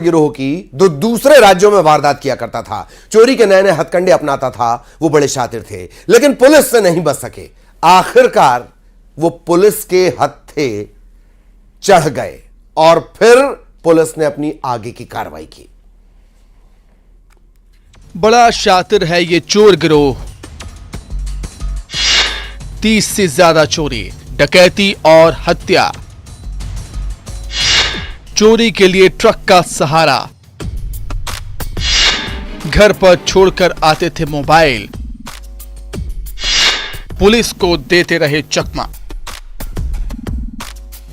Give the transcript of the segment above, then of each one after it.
गिरोह की जो दूसरे राज्यों में वारदात किया करता था, चोरी के नए नए हथकंडे अपनाता था, वो बड़े शातिर थे, लेकिन पुलिस से नहीं बच सके। आखिरकार वो पुलिस के हत्थे चढ़ गए और फिर पुलिस ने अपनी आगे की कार्रवाई की। बड़ा शातिर है ये चोर गिरोह। 30 से ज्यादा चोरी, डकैती और हत्या। चोरी के लिए ट्रक का सहारा, घर पर छोड़कर आते थे मोबाइल, पुलिस को देते रहे चकमा।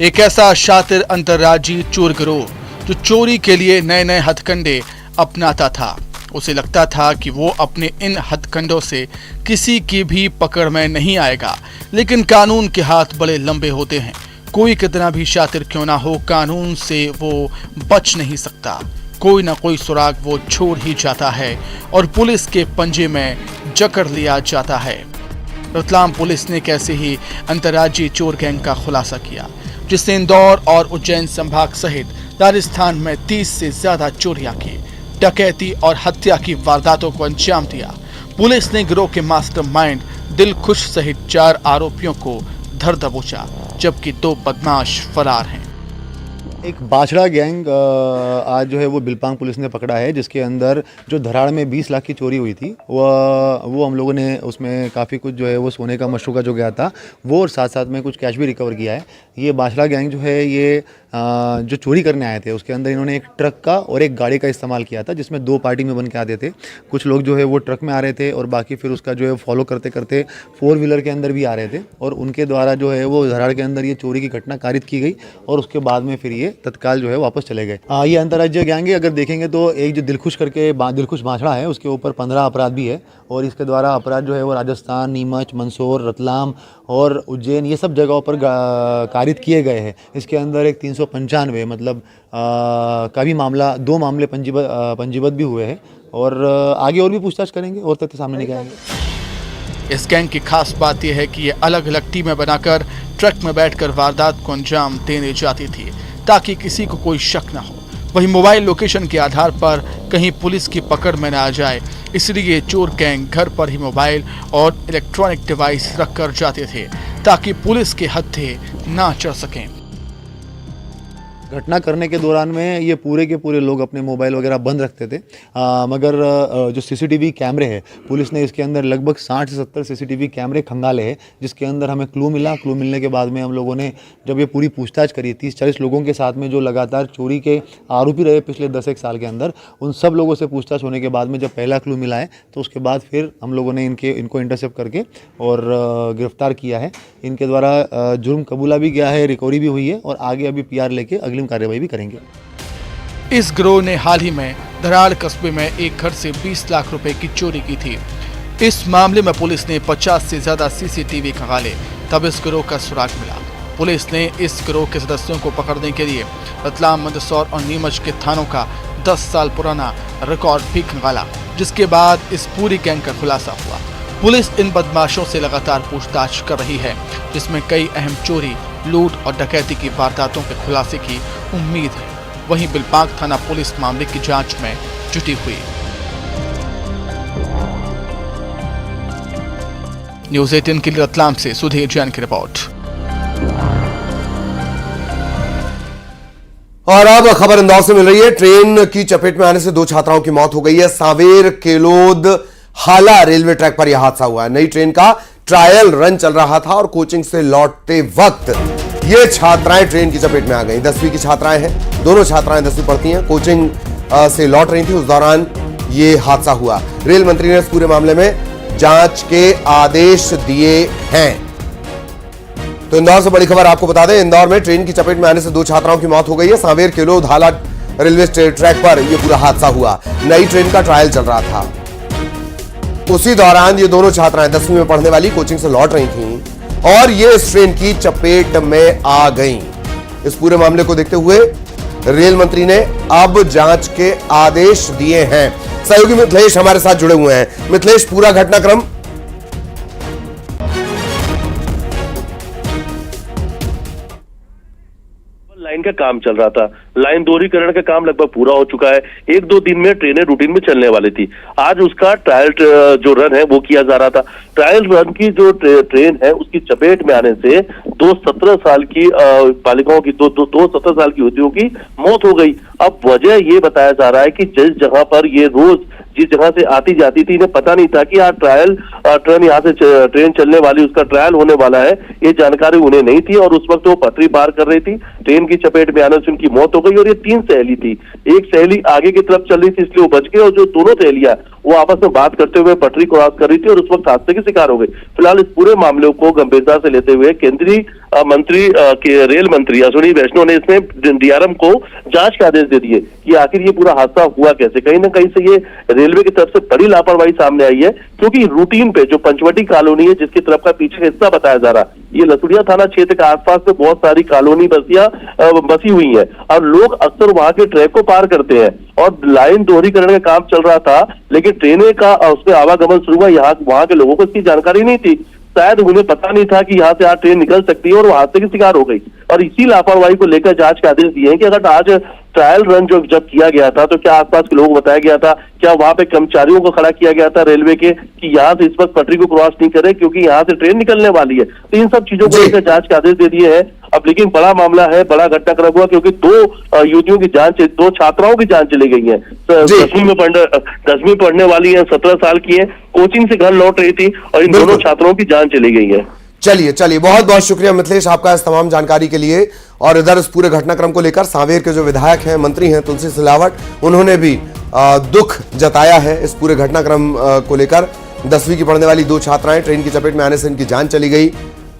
एक ऐसा शातिर अंतर्राज्यीय चोर गिरोह जो चोरी के लिए नए नए हथकंडे अपनाता था। उसे लगता था कि वो अपने इन हथकंडों से किसी की भी पकड़ में नहीं आएगा, लेकिन कानून के हाथ बड़े लंबे होते हैं। कोई कितना भी शातिर क्यों ना हो, कानून से वो बच नहीं सकता। कोई ना कोई सुराग वो छोड़ ही जाता है और पुलिस के पंजे में जकड़ लिया जाता है। रतलाम पुलिस ने कैसे ही अंतर्राज्यीय चोर गैंग का खुलासा किया, जिसने इंदौर और उज्जैन संभाग सहित राजस्थान में 30 से ज्यादा चोरियां की, डकैती और हत्या की वारदातों को अंजाम दिया। पुलिस ने गिरोह के मास्टरमाइंड दिलखुश सहित 4 आरोपियों को धर दबोचा, जबकि 2 बदमाश फरार हैं। एक बाछड़ा गैंग आज जो है वो बिलपांग पुलिस ने पकड़ा है, जिसके अंदर जो धराड़ में 20 लाख की चोरी हुई थी वो हम लोगों ने उसमें काफ़ी कुछ जो है वो सोने का मशरूका जो गया था वो, और साथ साथ में कुछ कैश भी रिकवर किया है। ये बाछड़ा गैंग जो है ये जो चोरी करने आए थे उसके अंदर इन्होंने एक ट्रक का और एक गाड़ी का इस्तेमाल किया था, जिसमें 2 पार्टी में बन के आते थे। कुछ लोग जो है वो ट्रक में आ रहे थे और बाकी फिर उसका जो है फॉलो करते करते 4 व्हीलर के अंदर भी आ रहे थे, और उनके द्वारा जो है वो धराड़ के अंदर ये चोरी की घटना कारित की गई और उसके बाद में फिर ये तत्काल जो है वापस चले गए। ये अंतर्राज्यीय गैंग है। अगर देखेंगे तो एक जो दिलखुश करके दिलखुश बाछड़ा है उसके ऊपर 15 अपराध भी है, और इसके द्वारा अपराध जो है वो राजस्थान, नीमच, मंदसौर, रतलाम और उज्जैन ये सब जगहों पर कारित किए गए हैं। इसके अंदर एक 395 मतलब का भी मामला, 2 मामले पंजीबद्ध भी हुए हैं, और आगे और भी पूछताछ करेंगे और तथ्य सामने निकल आएंगे। इस गैंग की खास बात यह है कि ये अलग अलग टीमें बनाकर ट्रक में बैठकर वारदात को अंजाम देने जाती थी, ताकि किसी को कोई शक न हो। वहीं मोबाइल लोकेशन के आधार पर कहीं पुलिस की पकड़ में न आ जाए, इसलिए चोर गैंग घर पर ही मोबाइल और इलेक्ट्रॉनिक डिवाइस रखकर जाते थे, ताकि पुलिस के हत्थे ना चढ़ सकें। घटना करने के दौरान में ये पूरे के पूरे लोग अपने मोबाइल वगैरह बंद रखते थे, मगर जो सीसीटीवी कैमरे हैं पुलिस ने इसके अंदर लगभग 60 से 70 सीसीटीवी कैमरे खंगाले हैं, जिसके अंदर हमें क्लू मिला। क्लू मिलने के बाद में हम लोगों ने जब ये पूरी पूछताछ करी 30-40 लोगों के साथ में जो लगातार चोरी के आरोपी रहे पिछले 10-1 साल के अंदर, उन सब लोगों से पूछताछ होने के बाद में जब पहला क्लू मिला है तो उसके बाद फिर हम लोगों ने इनको इंटरसेप्ट करके और गिरफ्तार किया है। इनके द्वारा जुर्म कबूला भी गया है, रिकवरी भी हुई है, और आगे अभी PR लेके अगली कार्रवाई भी करेंगे। इस गिरोह ने हाल ही में धराड़ कस्बे में एक घर से 20 लाख रुपए की चोरी की थी। इस मामले में पुलिस ने 50 से ज्यादा CCTV खंगाले, तब इस गिरोह का सुराग मिला। पुलिस ने इस गिरोह के सदस्यों को पकड़ने के लिए रतलाम, मंदसौर और नीमच के थानों का 10 साल पुराना रिकॉर्ड भी खंगाला, जिसके बाद इस पूरी गैंग का खुलासा हुआ। पुलिस इन बदमाशों से लगातार पूछताछ कर रही है, जिसमें कई अहम चोरी, लूट और डकैती की वारदातों के खुलासे की उम्मीद है। वहीं बिलपांग थाना पुलिस मामले की जांच में जुटी हुई। न्यूज़ 18 के लिए रतलाम से सुधीर जैन की रिपोर्ट। और अब खबर इंदौर से मिल रही है। ट्रेन की चपेट में आने से 2 छात्राओं की मौत हो गई है। सांवेर केलोद हाला रेलवे ट्रैक पर यह हादसा हुआ है। नई ट्रेन का ट्रायल रन चल रहा था और कोचिंग से लौटते वक्त ये छात्राएं ट्रेन की चपेट में आ गई। 10वीं की छात्राएं हैं, दोनों छात्राएं 10वीं पढ़ती हैं, कोचिंग से लौट रही थी, उस दौरान ये हादसा हुआ। रेल मंत्री ने इस पूरे मामले में जांच के आदेश दिए हैं। तो इंदौर से बड़ी खबर आपको बता दें, इंदौर में ट्रेन की चपेट में आने से 2 छात्राओं की मौत हो गई है। सांवेर केलोद हाला रेलवे ट्रैक पर यह पूरा हादसा हुआ। नई ट्रेन का ट्रायल चल रहा था, उसी दौरान ये दोनों छात्राएं 10वीं में पढ़ने वाली कोचिंग से लौट रही थीं और ये इस ट्रेन की चपेट में आ गईं। इस पूरे मामले को देखते हुए रेल मंत्री ने अब जांच के आदेश दिए हैं। सहयोगी मिथिलेश हमारे साथ जुड़े हुए हैं। मिथिलेश, पूरा घटनाक्रम। लाइन का काम चल रहा था, लाइन दोहरीकरण का काम लगभग पूरा हो चुका है। 1-2 दिन में ट्रेनें रूटीन में चलने वाली थी। आज उसका ट्रायल जो रन है वो किया जा रहा था। ट्रायल रन की जो ट्रेन है उसकी चपेट में आने से 2 17 साल की बालिकाओं की दो 17 साल की युवतियों की मौत हो गई। अब वजह ये बताया जा रहा है कि जिस जगह पर ये रोज जिस जगह से आती जाती थी, इन्हें पता नहीं था कि आज ट्रेन यहाँ से ट्रेन चलने वाली, उसका ट्रायल होने वाला है, ये जानकारी उन्हें नहीं थी। और उस वक्त वो पटरी पार कर रही थी, ट्रेन की चपेट में आने से उनकी मौत हो गई। और ये 3 सहेली थी, एक सहेली आगे की तरफ चल रही थी इसलिए वो बच गई, और जो दोनों सहेलियां वो आपस में बात करते हुए पटरी क्रॉस कर रही थी और उस वक्त हादसे की शिकार हो गई। फिलहाल इस पूरे मामले को गंभीरता से लेते हुए केंद्रीय मंत्री रेल मंत्री अश्विनी वैष्णव ने इसमें डीआरएम को जांच के आदेश दे दिए कि आखिर ये पूरा हादसा हुआ कैसे। कहीं ना कहीं से ये रेलवे की तरफ से बड़ी लापरवाही सामने आई है, क्योंकि रूटीन पे जो पंचवटी कॉलोनी है जिसकी तरफ का पीछे का हिस्सा बताया जा रहा, ये लसुड़िया थाना क्षेत्र के आसपास में बहुत सारी कॉलोनी बसी हुई है और लोग अक्सर वहां के ट्रैक को पार करते हैं। और लाइन दोहरीकरण का काम चल रहा था, लेकिन ट्रेनें का उसमें आवागमन शुरू हुआ, यहाँ वहां के लोगों को इसकी जानकारी नहीं थी। शायद उन्हें पता नहीं था कि यहाँ से आज ट्रेन निकल सकती है और वो हादसे की शिकार हो गई। और इसी लापरवाही को लेकर जांच के आदेश दिए हैं कि अगर आज ट्रायल रन जब किया गया था तो क्या आसपास के लोगों को बताया गया था, क्या वहां पे कर्मचारियों को खड़ा किया गया था रेलवे के कि यहाँ से इस वक्त पटरी को क्रॉस नहीं करे क्योंकि यहाँ से ट्रेन निकलने वाली है। तो इन सब चीजों को लेकर जांच के आदेश दे दिए हैं। अब लेकिन बड़ा मामला है, बड़ा घटनाक्रम हुआ क्योंकि 2 युवतियों की जान, 2 छात्राओं की जान चली गई है। 10वीं पढ़ने वाली है, 17 साल की है, कोचिंग से घर लौट रही थी और इन दोनों छात्राओं की जान चली गई है। चलिए बहुत बहुत शुक्रिया मिथिलेश आपका इस तमाम जानकारी के लिए। और इधर इस पूरे घटनाक्रम को लेकर सांवेर के जो विधायक हैं, मंत्री हैं तुलसी सिलावट, उन्होंने भी दुख जताया है इस पूरे घटनाक्रम को लेकर। 10वीं की पढ़ने वाली 2 छात्राएं ट्रेन की चपेट में आने से इनकी जान चली गई।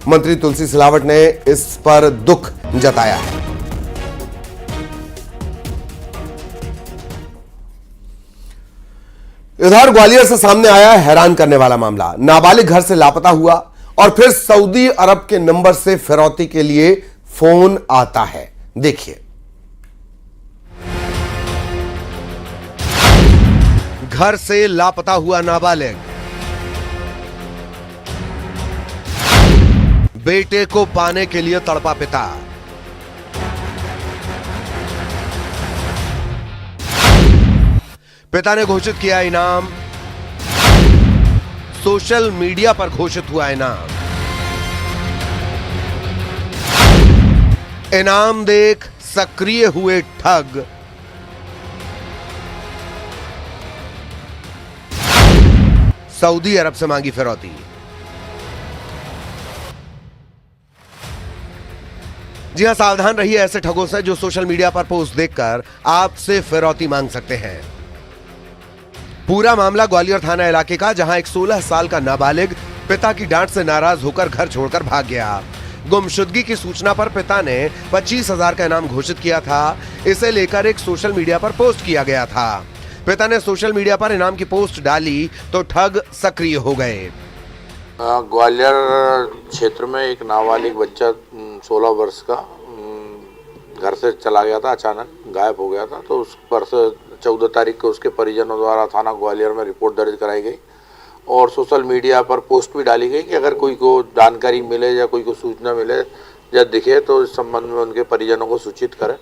मंत्री तुलसी सिलावट ने इस पर दुख जताया है। इधर ग्वालियर से सामने आया हैरान करने वाला मामला। नाबालिग घर से लापता हुआ और फिर सऊदी अरब के नंबर से फिरौती के लिए फोन आता है। देखिए, घर से लापता हुआ नाबालिग, बेटे को पाने के लिए तड़पा पिता, पिता ने घोषित किया इनाम, सोशल मीडिया पर घोषित हुआ इनाम, इनाम देख सक्रिय हुए ठग, सऊदी अरब से मांगी फिरौती। जी हां, सावधान रहिए ऐसे ठगों से जो सोशल मीडिया पर पोस्ट देखकर आपसे फिरौती मांग सकते हैं। पूरा मामला ग्वालियर थाना इलाके का, जहां एक 16 साल का नाबालिग पिता की डांट से नाराज होकर घर छोड़कर भाग गया। गुमशुदगी की सूचना पर पिता ने 25,000 का इनाम घोषित किया था। इसे लेकर एक सोशल मीडिया पर पोस्ट किया गया था। पिता ने सोशल मीडिया पर इनाम की पोस्ट डाली तो ठग सक्रिय हो गए। ग्वालियर क्षेत्र में एक नाबालिग बच्चा 16 वर्ष का घर से चला गया था, अचानक गायब हो गया था। तो उस पर से 14 तारीख को उसके परिजनों द्वारा थाना ग्वालियर में रिपोर्ट दर्ज कराई गई और सोशल मीडिया पर पोस्ट भी डाली गई कि अगर कोई को जानकारी मिले या कोई को सूचना मिले या दिखे तो इस संबंध में उनके परिजनों को सूचित करें।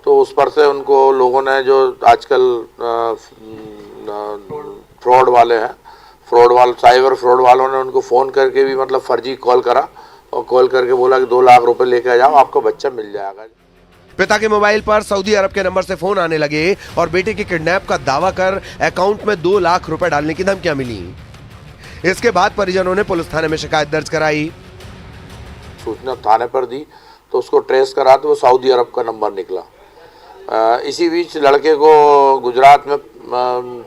तो उस पर से उनको लोगों ने, जो आजकल फ्रॉड वाले हैं, साइबर फ्रॉड वालों ने उनको फ़ोन करके भी मतलब फर्जी कॉल करा और कॉल करके बोला कि 2 लाख रुपए लेकर जाओ, आपका बच्चा मिल जाएगा। पिता के मोबाइल पर सऊदी अरब के नंबर से फोन आने लगे और बेटे के किडनैप का दावा कर अकाउंट में 2 लाख रुपए डालने की धमकियां मिली। इसके बाद परिजनों ने पुलिस थाने में शिकायत दर्ज कराई। सूचना थाने पर दी तो उसको ट्रेस करा तो वो सऊदी अरब का नंबर निकला। इसी बीच लड़के को गुजरात में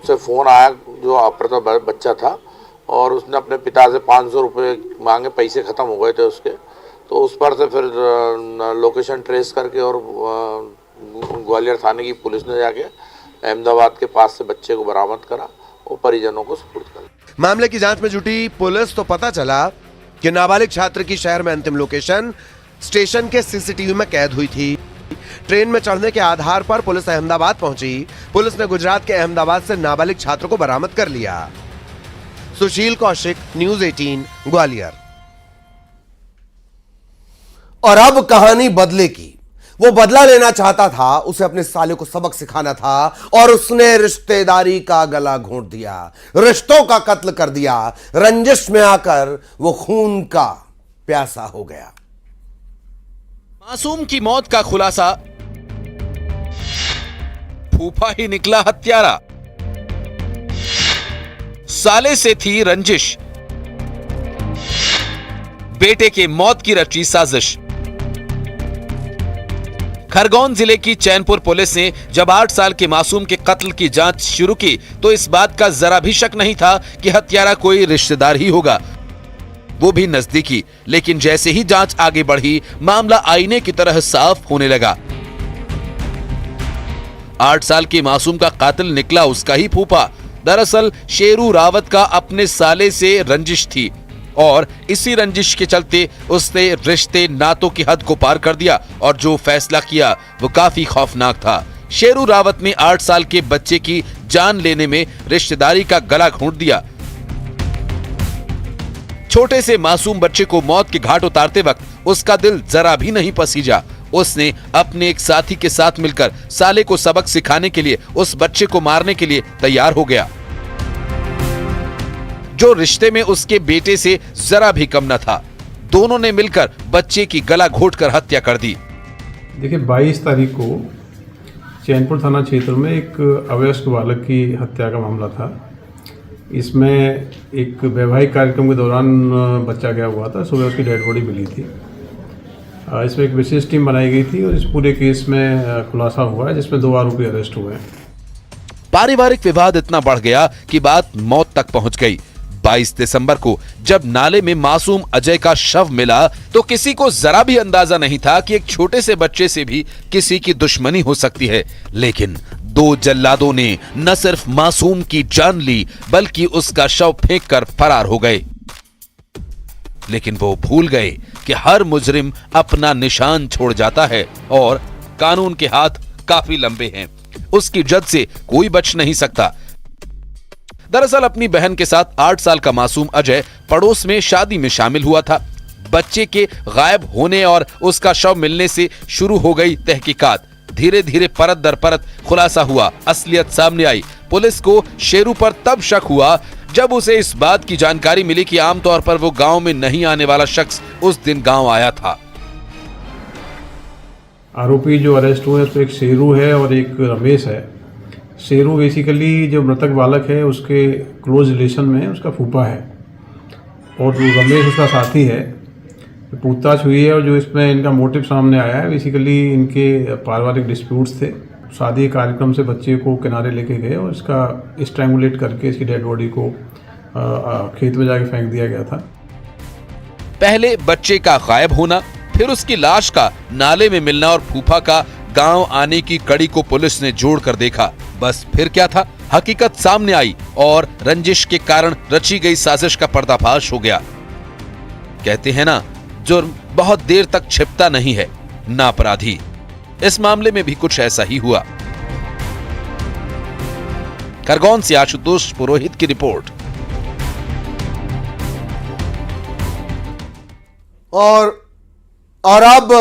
से फ़ोन आया, जो अपहृत बच्चा था, और उसने अपने पिता से 500 रुपये मांगे, पैसे ख़त्म हो गए थे उसके। तो उस पर से फिर लोकेशन ट्रेस करके और ग्वालियर थाने की पुलिस ने जाके अहमदाबाद के पास से बच्चे को बरामद करा और परिजनों को सुपुर्द कर। मामले की जांच में जुटी पुलिस तो पता चला कि नाबालिग छात्र की शहर में अंतिम लोकेशन स्टेशन के सीसीटीवी में कैद हुई थी। ट्रेन में चढ़ने के आधार पर पुलिस अहमदाबाद पहुंची। पुलिस ने गुजरात के अहमदाबाद से नाबालिग छात्र को बरामद कर लिया। सुशील कौशिक, न्यूज़ 18, ग्वालियर। और अब कहानी बदले की। वो बदला लेना चाहता था, उसे अपने साले को सबक सिखाना था और उसने रिश्तेदारी का गला घोंट दिया, रिश्तों का कत्ल कर दिया। रंजिश में आकर वो खून का प्यासा हो गया। मासूम की मौत का खुलासा, फूफा ही निकला हत्यारा, साले से थी रंजिश, बेटे के मौत की रची साजिश। खरगोन जिले की चैनपुर पुलिस ने जब 8 साल के मासूम के कत्ल की जांच शुरू की तो इस बात का जरा भी शक नहीं था कि हत्यारा कोई रिश्तेदार ही होगा, वो भी नजदीकी। लेकिन जैसे ही जांच आगे बढ़ी, मामला आईने की तरह साफ होने लगा। 8 साल के मासूम का कातिल निकला उसका ही फूफा। दरअसल शेरू रावत का अपने साले से रंजिश थी और इसी रंजिश के चलते उसने रिश्ते नातों की हद को पार कर दिया और जो फैसला किया वो काफी खौफनाक था। शेरू रावत ने 8 साल के बच्चे की जान लेने में रिश्तेदारी का गला घोंट दिया। छोटे से मासूम बच्चे को मौत के घाट उतारते वक्त उसका दिल जरा भी नहीं पसीजा। उसने अपने एक साथी के साथ मिलकर साले को सबक सिखाने के लिए उस बच्चे को मारने के लिए तैयार हो गया, जो रिश्ते में उसके बेटे से जरा भी कम न था। दोनों ने मिलकर बच्चे की गला घोंटकर हत्या कर दी। देखिए 22 तारीख को चैनपुर थाना क्षेत्र में एक अवयस्क बालक की हत्या का मामला था। इसमें एक वैवाहिक कार्यक्रम के दौरान बच्चा गया हुआ था, सुबह उसकी डेड बॉडी मिली थी। इसमें एक विशेष टीम बनाई गई थी और इस पूरे केस में खुलासा हुआ है जिसमें 2 आरोपी अरेस्ट हुए हैं। पारिवारिक विवाद इतना बढ़ गया कि बात मौत तक पहुंच गई। 22 दिसंबर को जब नाले में मासूम अजय का शव मिला तो किसी को जरा भी अंदाजा नहीं था कि एक छोटे से बच्चे से भी किसी की दुश्मनी हो सकती है। लेकिन 2 जल्लादों ने न सिर्फ मासूम की जान ली बल्कि उसका शव फेंककर फरार हो गए। लेकिन वो भूल गए कि हर मुजरिम अपना निशान छोड़ जाता है और कानून के हाथ काफी लंबे हैं, उसकी जद से कोई बच नहीं सकता। दरअसल अपनी बहन के साथ 8 साल का मासूम अजय पड़ोस में शादी में शामिल हुआ था। बच्चे के गायब होने और उसका शव मिलने से शुरू हो गई तहकीकात। धीरे धीरे परत दर परत खुलासा हुआ, असलियत सामने आई। पुलिस को शेरू पर तब शक हुआ जब उसे इस बात की जानकारी मिली कि आमतौर पर वो गांव में नहीं आने वाला शख्स उस दिन गांव आया था। आरोपी जो अरेस्ट हुए तो एक शेरू है और एक रमेश है। शेरू बेसिकली जो मृतक बालक है उसके क्लोज रिलेशन में उसका फूफा है और रमेश उसका साथी है। पूछताछ हुई है और जो इसमें इनका मोटिव सामने आया है, बेसिकली इनके पारिवारिक डिस्प्यूट्स थे। शादी कार्यक्रम से बच्चे को किनारे लेके गए और इसका स्ट्रैंगुलेट करके इसकी डेड बॉडी को खेत में जाके फेंक दिया गया था। पहले बच्चे का गायब होना, फिर उसकी लाश का नाले में मिलना और फूफा का गांव आने की कड़ी को पुलिस ने जोड़कर देखा। बस फिर क्या था, हकीकत सामने आई और रंजिश के कारण रची गई साजिश का पर्दाफाश हो गया। कहते हैं ना, जुर्म बहुत देर तक छिपता नहीं है ना अपराधी। इस मामले में भी कुछ ऐसा ही हुआ। खरगोन से आशुतोष पुरोहित की रिपोर्ट। और अब